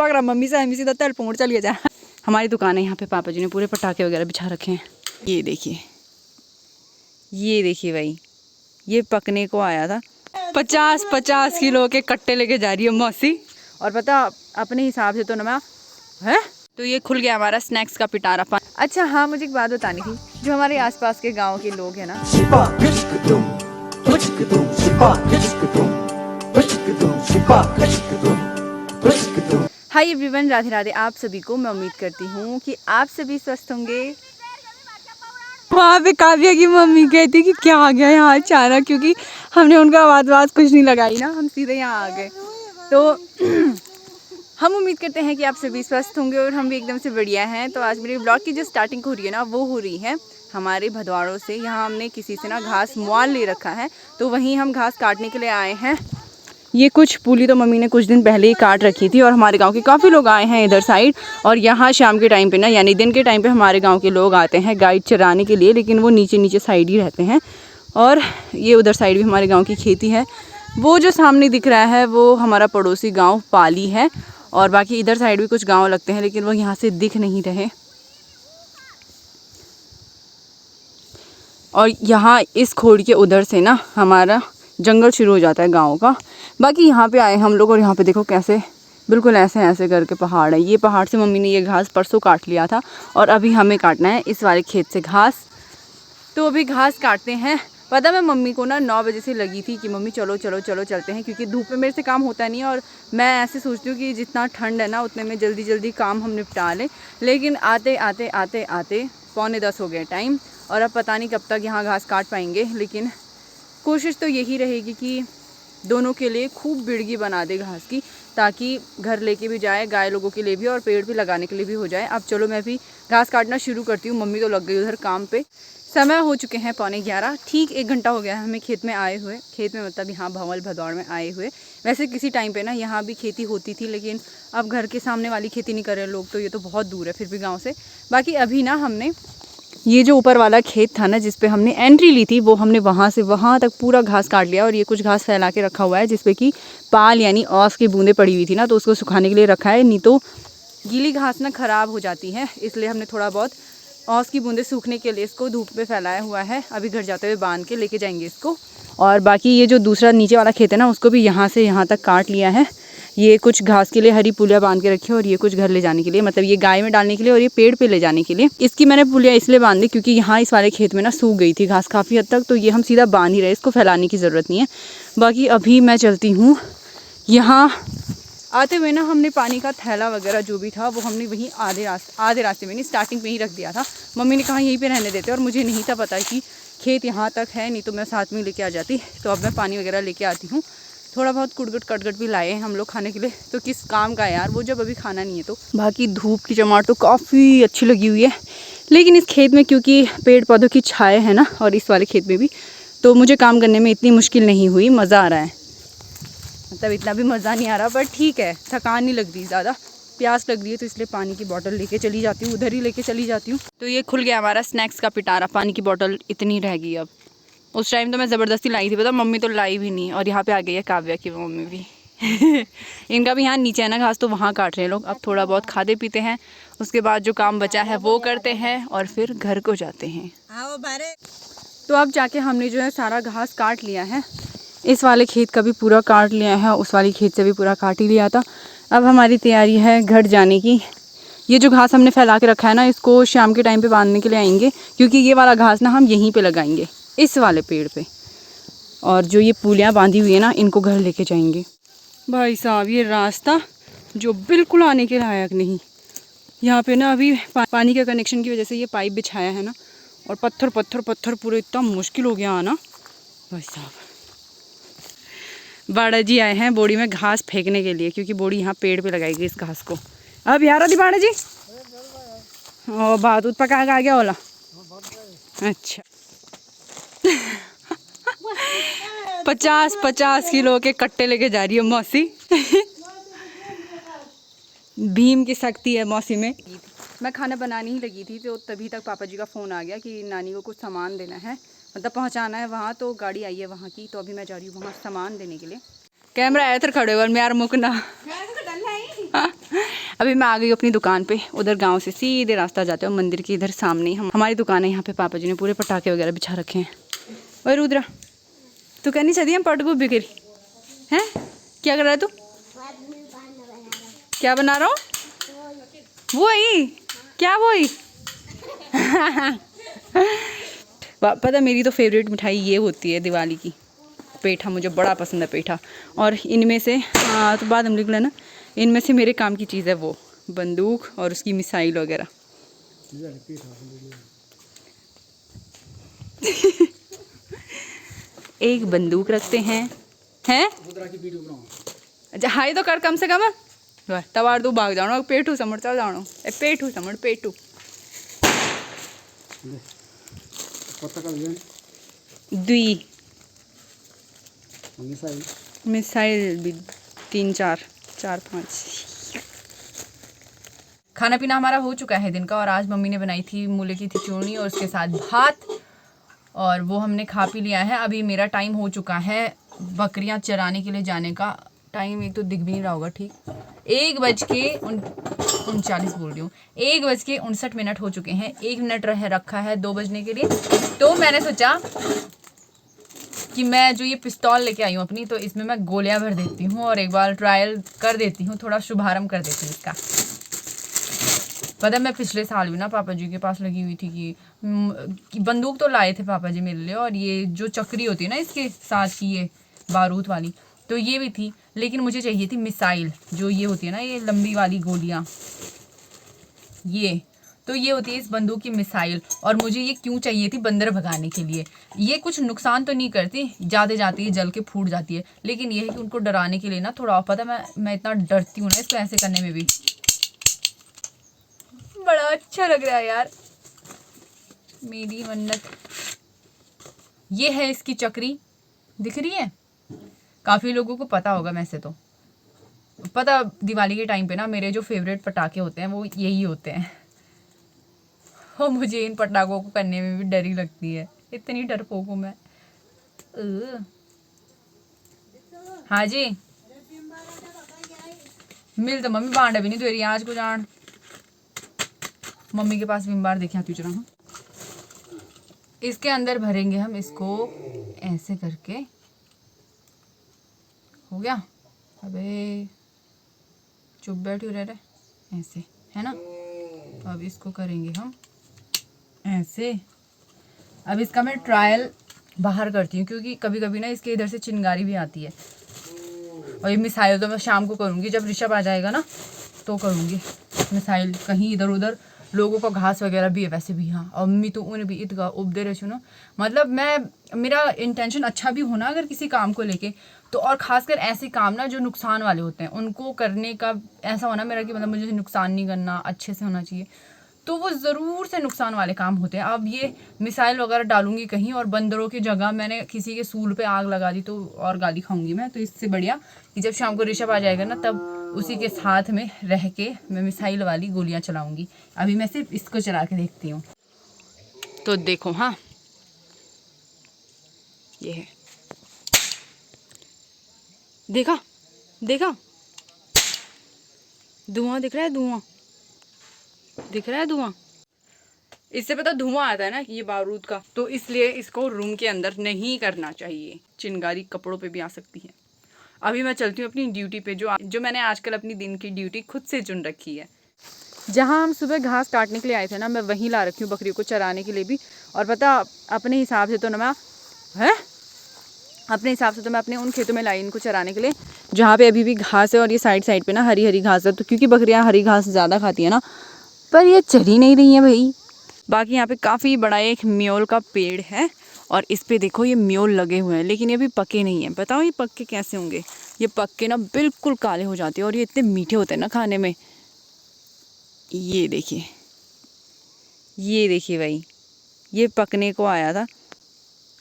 भाग रहा मम्मी से, हमें सीधा तल पहुँच चलिए जाए। हमारी दुकान है यहाँ पे, पापा जी ने पूरे पटाखे वगैरह बिछा रखे हैं। ये देखिए भाई, ये पकने को आया था। 50-50 किलो के कट्टे लेके जा रही है मौसी। और पता अपने हिसाब से तो ना है। तो ये खुल गया हमारा स्नैक्स का पिटारा पान। अच्छा हाँ, मुझे एक बात बतानी थी, जो हमारे आसपास के गांव के लोग हैं ना, हाय एवरीवन, राधे राधे आप सभी को। मैं उम्मीद करती हूँ कि आप सभी स्वस्थ होंगे। वहाँ पे काव्या की मम्मी कहती कि क्या आ गया यहाँ अचानक, क्योंकि हमने उनका आवाज कुछ नहीं लगाई ना, हम सीधे यहाँ आ गए। तो हम उम्मीद करते हैं कि आप सभी स्वस्थ होंगे और हम भी एकदम से बढ़िया हैं। तो आज मेरे ब्लॉग की जो स्टार्टिंग हो रही है ना, वो हो रही है हमारे भदवाड़ों से। यहाँ हमने किसी से ना घास मुआल ले रखा है, तो वहीं हम घास काटने के लिए आए हैं। ये कुछ पूली तो मम्मी ने कुछ दिन पहले ही काट रखी थी, और हमारे गांव के काफ़ी लोग आए हैं इधर साइड। और यहाँ शाम के टाइम पे ना, यानी दिन के टाइम पे हमारे गांव के लोग आते हैं गाय चराने के लिए, लेकिन वो नीचे साइड ही रहते हैं। और ये उधर साइड भी हमारे गाँव की खेती है। वो जो सामने दिख रहा है वो हमारा पड़ोसी गाँव पाली है, और बाकी इधर साइड भी कुछ गाँव लगते हैं, लेकिन वो यहाँ से दिख नहीं रहे। और यहाँ इस खोड़ के उधर से ना हमारा जंगल शुरू हो जाता है गाँव का। बाकी यहाँ पे आए हम लोग, और यहाँ पे देखो कैसे बिल्कुल ऐसे करके पहाड़ है। ये पहाड़ से मम्मी ने ये घास परसों काट लिया था, और अभी हमें काटना है इस वाले खेत से घास। तो अभी घास काटते हैं। पता मैं मम्मी को ना 9 बजे से लगी थी कि मम्मी चलो चलते हैं, क्योंकि धूप में मेरे से काम होता नहीं है, और मैं ऐसे सोचती हूँ कि जितना ठंड है ना उतने में जल्दी काम हम निपटा लें। लेकिन आते 9:45 हो गए टाइम, और अब पता नहीं कब तक यहाँ घास काट पाएंगे। लेकिन कोशिश तो यही रहेगी कि दोनों के लिए खूब बिड़गी बना दे घास की, ताकि घर लेके भी जाए, गाय लोगों के लिए भी, और पेड़ भी लगाने के लिए भी हो जाए। अब चलो मैं भी घास काटना शुरू करती हूँ। मम्मी तो लग गई उधर काम पे। समय हो चुके हैं 11:15, ठीक 1 घंटा हो गया है हमें खेत में आए हुए। खेत में मतलब यहाँ भंवल भदौड़ में आए हुए। वैसे किसी टाइम पे ना यहाँ भी खेती होती थी, लेकिन अब घर के सामने वाली खेती नहीं कर रहे लोग, तो ये तो बहुत दूर है फिर भी गाँव से। बाकी अभी ना हमने ये जो ऊपर वाला खेत था ना, जिस पे हमने एंट्री ली थी, वो हमने वहाँ से वहाँ तक पूरा घास काट लिया। और ये कुछ घास फैला के रखा हुआ है, जिसपे कि पाल यानी औस की बूंदें पड़ी हुई थी ना, तो उसको सुखाने के लिए रखा है। नहीं तो गीली घास ना ख़राब हो जाती है, इसलिए हमने थोड़ा बहुत औस की बूंदें सूखने के लिए इसको धूप पे फैलाया हुआ है। अभी घर जाते हुए बांध के लेके जाएंगे इसको। और बाकी ये जो दूसरा नीचे वाला खेत है ना, उसको भी यहाँ से यहाँ तक काट लिया है। ये कुछ घास के लिए हरी पुलिया बांध के रखी है, और ये कुछ घर ले जाने के लिए, मतलब ये गाय में डालने के लिए, और ये पेड़ पे ले जाने के लिए। इसकी मैंने पुलिया इसलिए बांध दी क्योंकि यहाँ इस वाले खेत में ना सूख गई थी घास काफ़ी हद तक, तो ये हम सीधा बांध ही रहे, इसको फैलाने की ज़रूरत नहीं है। बाकी अभी मैं चलती हूँ। यहाँ आते हुए ना हमने पानी का थैला वगैरह जो भी था वो हमने वहीं आधे रास्ते में नहीं, स्टार्टिंग में ही रख दिया था। मम्मी ने कहा यहीं पे रहने देते, और मुझे नहीं था पता कि खेत यहाँ तक है, नहीं तो मैं साथ में लेके आ जाती। तो अब मैं पानी वगैरह लेके आती हूँ। थोड़ा बहुत कुटगट कटगट भी लाए हैं हम लोग खाने के लिए, तो किस काम का यार वो, जब अभी खाना नहीं है तो। बाकी धूप की चमाट तो काफ़ी अच्छी लगी हुई है, लेकिन इस खेत में क्योंकि पेड़ पौधों की छाया है ना, और इस वाले खेत में भी, तो मुझे काम करने में इतनी मुश्किल नहीं हुई। मज़ा आ रहा है, मतलब इतना भी मज़ा नहीं आ रहा, पर ठीक है, थकान नहीं लग रही ज़्यादा। प्यास लग रही है तो इसलिए पानी की बोतल लेके चली जाती हूँ, उधर ही लेके चली जाती हूँ। तो ये खुल गया हमारा स्नैक्स का पिटारा। पानी की बोतल इतनी रह गई अब। उस टाइम तो मैं ज़बरदस्ती लाई थी, पता मम्मी तो लाई भी नहीं। और यहाँ पे आ गई है काव्या की मम्मी भी। इनका भी यहाँ नीचे है ना घास, तो वहाँ काट रहे हैं लोग। अब थोड़ा बहुत खाते पीते हैं, उसके बाद जो काम बचा है वो करते हैं, और फिर घर को जाते हैं। तो अब जाके हमने जो है सारा घास काट लिया है। इस वाले खेत का भी पूरा काट लिया है, उस वाली खेत से भी पूरा काट ही लिया था। अब हमारी तैयारी है घर जाने की। ये जो घास हमने फैला के रखा है ना, इसको शाम के टाइम पे बांधने के लिए आएंगे, क्योंकि ये वाला घास ना हम यहीं पे लगाएंगे, इस वाले पेड़ पे। और जो ये पुलियाँ बांधी हुई है ना, इनको घर लेके जाएंगे। भाई साहब, ये रास्ता जो बिल्कुल आने के लायक नहीं। यहाँ पे ना अभी पानी के कनेक्शन की वजह से ये पाइप बिछाया है ना, और पत्थर पूरे, इतना मुश्किल हो गया आना। भाई साहब, बाड़ा जी आए हैं बोड़ी में घास फेंकने के लिए, क्योंकि बोड़ी यहाँ पेड़ पे लगाई गई इस घास को। अब यार आदि बाड़ा जी ओ बात उत पका आ गया वाला। अच्छा 50-50 किलो के कट्टे लेके जा रही है मौसी। भीम की शक्ति है मौसी में। मैं खाना बनाने ही लगी थी, तो तभी तक पापा जी का फ़ोन आ गया कि नानी को कुछ सामान देना है, मतलब पहुंचाना है वहाँ। तो गाड़ी आई है वहाँ की, तो अभी मैं जा रही हूँ वहाँ सामान देने के लिए। कैमरा आया तो खड़े और मैं यार मुकना अभी मैं आ गई अपनी दुकान पे। उधर गांव से सीधे रास्ता जाते हो मंदिर के इधर सामने ही हमारी दुकान है। यहाँ पे पापा जी ने पूरे पटाखे वगैरह बिछा रखे हैं। और रुद्रा तू कहनी चाहिए हम पटकू बिक्री हैं? क्या कर रहा है तू? क्या बना रहा हूँ? वो ही क्या वो ही पता मेरी तो फेवरेट मिठाई ये होती है दिवाली की, पेठा। मुझे बड़ा पसंद है पेठा। और इनमें से तो बाद हम लिख लेना, इनमें से मेरे काम की चीज़ है वो बंदूक और उसकी मिसाइल वगैरह। एक बंदूक रखते हैं अच्छा हाई तो कर कम से कम तबार दू भाग जानो पेटू समझ चल जानो पेटू समझ पेटू दुई मिसाइल भी 3-4-5। खाना पीना हमारा हो चुका है दिन का। और आज मम्मी ने बनाई थी मूली की खिचड़ी और उसके साथ भात, और वो हमने खा पी लिया है। अभी मेरा टाइम हो चुका है बकरियां चराने के लिए जाने का। टाइम एक तो दिख भी नहीं रहा होगा ठीक, 1:39 बोल रही हूँ, 1:59 हो चुके हैं। 1 मिनट रखा है 2 बजने के लिए। तो मैंने सोचा कि मैं जो ये पिस्तौल लेके आई हूँ अपनी, तो इसमें मैं गोलियां भर देती हूँ और एक बार ट्रायल कर देती हूँ, थोड़ा शुभारंभ कर देती हूँ इसका। पता मैं पिछले साल भी ना पापा जी के पास लगी हुई थी कि बंदूक तो लाए थे पापा जी मेरे लिए, और ये जो चक्री होती है ना इसके साथ की ये बारूद वाली, तो ये भी थी। लेकिन मुझे चाहिए थी मिसाइल, जो ये होती है ना ये लंबी वाली गोलियाँ, ये तो ये होती है इस बंदूक की मिसाइल। और मुझे ये क्यों चाहिए थी? बंदर भगाने के लिए। ये कुछ नुकसान तो नहीं करती, जाते जाते ही जल के फूट जाती है, लेकिन ये है कि उनको डराने के लिए ना थोड़ा, पता मैं इतना डरती हूँ ना इसको ऐसे करने में भी। बड़ा अच्छा लग रहा है यार मेरी मन्नत। ये है इसकी चक्री, दिख रही है? काफ़ी लोगों को पता होगा। वैसे तो पता दिवाली के टाइम पे ना मेरे जो फेवरेट पटाखे होते हैं वो यही होते हैं। और मुझे इन पटाखों को करने में भी डर ही लगती है, इतनी डरपोक हूँ मैं। हाँ जी मिल तो मम्मी बांड भी नहीं तो आज को जान मम्मी के पास विम देखे आती चुरा। इसके अंदर भरेंगे हम इसको ऐसे करके। हो गया? अबे चुप बैठी रह रहे ऐसे, है ना? तो अब इसको करेंगे हम ऐसे। अब इसका मैं ट्रायल बाहर करती हूँ, क्योंकि कभी कभी ना इसके इधर से चिंगारी भी आती है। और ये मिसाइल तो मैं शाम को करूँगी, जब ऋषभ आ जाएगा ना तो करूँगी मिसाइल। कहीं इधर उधर लोगों का घास वगैरह भी है वैसे भी। हाँ अम्मी तो उन्हें भी ईदगाह उपदे रहे ना। मतलब मेरा इंटेंशन अच्छा भी होना अगर किसी काम को लेके, तो और ख़ासकर ऐसे काम ना जो नुकसान वाले होते हैं उनको करने का ऐसा होना मेरा कि मतलब मुझे नुकसान नहीं करना, अच्छे से होना चाहिए, तो वो ज़रूर से नुकसान वाले काम होते हैं। अब ये मिसाइल वगैरह डालूंगी कहीं और बंदरों की जगह मैंने किसी के सूल पे आग लगा दी तो और गाली खाऊंगी मैं। तो इससे बढ़िया कि जब शाम को ऋषभ आ जाएगा ना तब उसी के साथ में रह के मैं मिसाइल वाली गोलियां चलाऊंगी। अभी मैं सिर्फ इसको चला के देखती हूँ। तो देखो हाँ ये है, देखा देखा धुआं दिख रहा है, धुआं दिख रहा है, धुआं। इससे पता धुआं आता है ना ये बारूद का, तो इसलिए इसको रूम के अंदर नहीं करना चाहिए, चिंगारी कपड़ों पे भी आ सकती है। अभी मैं चलती हूँ अपनी ड्यूटी पे, जो मैंने आजकल अपनी दिन की ड्यूटी खुद से चुन रखी है। जहाँ हम सुबह घास काटने के लिए आए थे ना, मैं वहीं ला रखी हूँ बकरियों को चराने के लिए भी। और पता अपने हिसाब से तो ना मैं अपने उन खेतों में लाई इनको चराने के लिए जहाँ पे अभी भी घास है, और ये साइड साइड पे ना हरी हरी घास है। तो क्योंकि बकरियाँ हरी घास ज़्यादा खाती है ना, पर ये चल ही नहीं रही हैं भाई। बाकी यहाँ पे काफ़ी बड़ा एक म्योल का पेड़ है, और इस पे देखो ये म्योल लगे हुए हैं, लेकिन ये भी पके नहीं हैं। बताओ ये पक्के कैसे होंगे? ये पक्के ना बिल्कुल काले हो जाते हैं, और ये इतने मीठे होते हैं ना खाने में। ये देखिए भाई, ये पकने को आया था,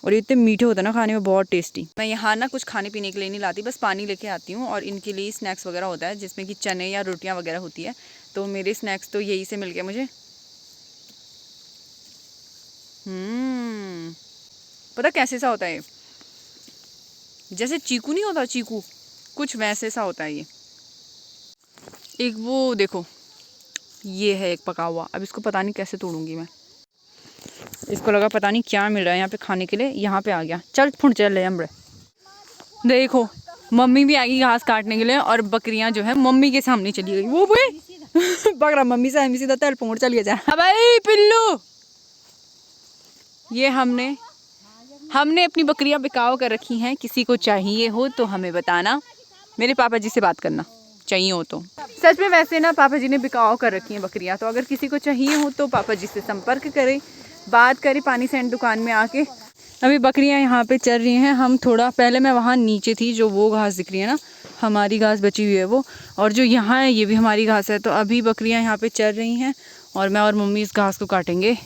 और ये इतने मीठे होते हैं ना खाने में, बहुत टेस्टी। मैं यहाँ ना कुछ खाने पीने के लिए नहीं लाती, बस पानी लेके आती हूँ, और इनके लिए स्नैक्स वगैरह होता है जिसमें कि चने या रोटियाँ वगैरह होती है। तो मेरे स्नैक्स तो यही से मिल गया मुझे। पता कैसे सा होता है? जैसे चीकू नहीं होता, चीकू कुछ वैसे सा होता है ये। एक वो देखो, ये है एक पका हुआ। अब इसको पता नहीं कैसे तोड़ूंगी मैं। इसको लगा पता नहीं क्या मिल रहा है यहाँ पे खाने के लिए, यहाँ पे आ गया। चल फुंड चल ले हमरे। देखो मम्मी भी आएगी घास काटने के लिए और बकरियां जो है मम्मी के सामने चली गई। वो भाई बकरा मम्मी से हमी सीधा तेल पोंड़ चलिए जा। भाई पिल्लू, ये हमने अपनी बकरियां बिकाव कर रखी हैं। किसी को चाहिए हो तो हमें बताना। मेरे पापा जी से बात करना चाहिए हो तो। सच में वैसे ना पापा जी ने बिकाव कर रखी हैं बकरियां, तो अगर किसी को चाहिए हो तो पापा जी से संपर्क करें, बात करें पानी सेंट दुकान में आके। अभी बकरियां यहाँ पे चल रही हैं। हम थोड़ा पहले मैं वहाँ नीचे थी, जो वो घास दिख रही है ना, हमारी घास बची हुई है वो, और जो यहाँ है ये भी हमारी घास है। तो अभी बकरियां यहाँ पे चल रही हैं और मैं और मम्मी इस घास को काटेंगे।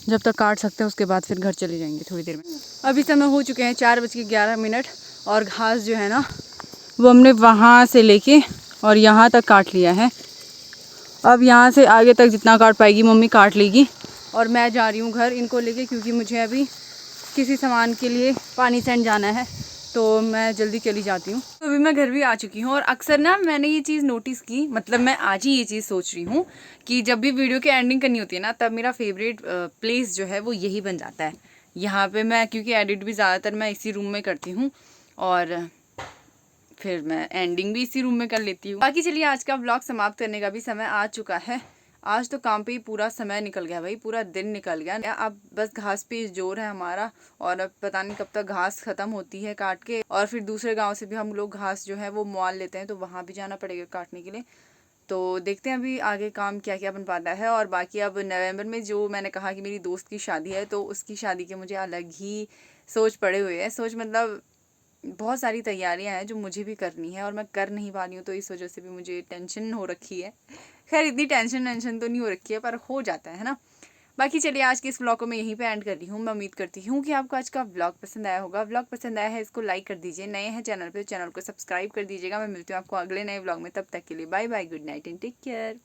जब तक काट सकते हैं उसके बाद फिर घर चले जाएंगे थोड़ी देर में। अभी समय हो चुके हैं 4:11 और घास जो है ना वो हमने वहाँ से लेके और यहाँ तक काट लिया है। अब यहाँ से आगे तक जितना काट पाएगी मम्मी काट लेगी और मैं जा रही हूँ घर इनको लेके, क्योंकि मुझे अभी किसी सामान के लिए पानी सेंट जाना है, तो मैं जल्दी चली जाती हूँ। तो अभी मैं घर भी आ चुकी हूँ और अक्सर ना मैंने ये चीज़ नोटिस की, मतलब मैं आज ही ये चीज़ सोच रही हूँ कि जब भी वीडियो की एंडिंग करनी होती है ना, तब मेरा फेवरेट प्लेस जो है वो यही बन जाता है। यहाँ पे मैं, क्योंकि एडिट भी ज़्यादातर मैं इसी रूम में करती हूँ और फिर मैं एंडिंग भी इसी रूम में कर लेती हूँ। बाकी चलिए आज का व्लॉग समाप्त करने का भी समय आ चुका है। आज तो काम पे ही पूरा समय निकल गया भाई, पूरा दिन निकल गया। अब बस घास पे जोर है हमारा और अब पता नहीं कब तक घास खत्म होती है काट के, और फिर दूसरे गांव से भी हम लोग घास जो है वो मोल लेते हैं, तो वहाँ भी जाना पड़ेगा काटने के लिए। तो देखते हैं अभी आगे काम क्या क्या बन पाता है। और बाकी अब नवंबर में जो मैंने कहा कि मेरी दोस्त की शादी है, तो उसकी शादी के मुझे अलग ही सोच पड़े हुए हैं। सोच मतलब बहुत सारी तैयारियां हैं जो मुझे भी करनी है और मैं कर नहीं पा रही हूँ, तो इस वजह से भी मुझे टेंशन हो रखी है। खैर इतनी टेंशन तो नहीं हो रखी है, पर हो जाता है ना। बाकी चलिए आज के इस व्लॉग को मैं यहीं पे एंड कर रही हूँ। मैं उम्मीद करती हूँ कि आपको आज का व्लॉग पसंद आया होगा। व्लॉग पसंद आया है इसको लाइक कर दीजिए, नए हैं चैनल पे चैनल को सब्सक्राइब कर दीजिएगा। मैं मिलती हूँ आपको अगले नए व्लॉग में, तब तक के लिए bye bye, good night and take care.